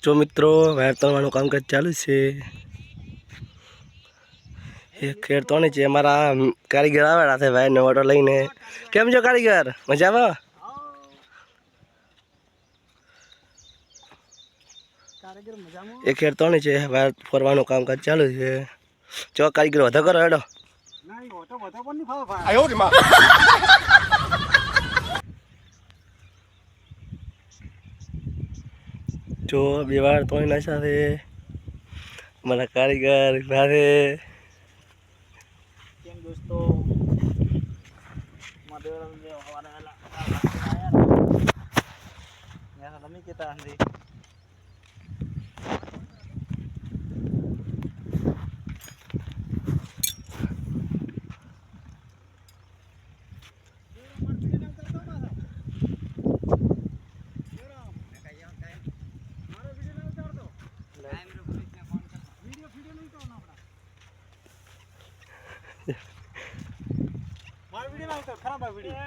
જો મિત્રો વાયર તોડવાનું કામકાજ ચાલુ છે. એક ખેડ તોડી છે. અમારા કારીગર આવેલા છે વાયરનો ઓર્ડર લઈને. કેમ છો કારીગર? મજામાં? એક ખેડ તોડી છે. વાયર ફરવાનું કામકાજ ચાલુ છે. જો કારીગર વધો કરો હેડો. જો બે વાર તોડી નાખ્યા છે. મારા કારીગર ભારે કેમ દોસ્તો મધેરમ જે હવારે આયા યાર તમે કેતા અંદી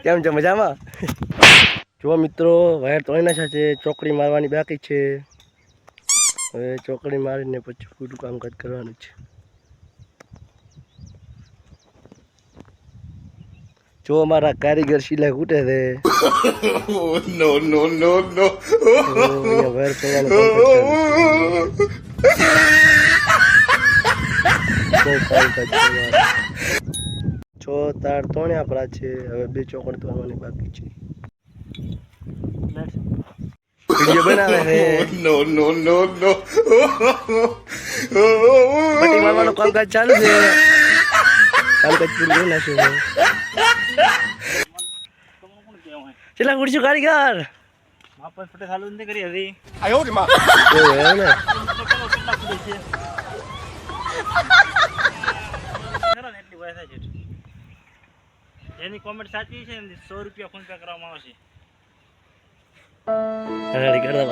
કેમ છો મજામાં? જો મિત્રો વાયર તોડી નાખ્યા છે. ચોકડી મારવાની બાકી છે. હવે ચોકડી મારીને પછી પૂરું કામકાજ કરવાનું છે. જો અમારા કારીગર સિલાઈ કૂટે છે. નો નો નો નો વાયર તોડવાનું કામકાજ ચાલુ છે. જો તાર તોડ્યા પડા છે. હવે બે ચોકડી તોડવાની બાકી છે. વિડીયો બનાવે છે. નો નો નો નો પટ્ટી મારવાનું કામકાજ ચાલુ છે. કામકાજ પૂરું કરી નાખ્યું છે. કેટલા ખુરશી કારીગર? માપન ફટે ચાલુ નથી કરી હજી આયો રે માં એવું હે ને? એટલી વય થાય છે. એની કોમેન્ટ સાચી છે ને 100 રૂપિયા ફોન પે કરવામાં આવશે. રેડી કરતા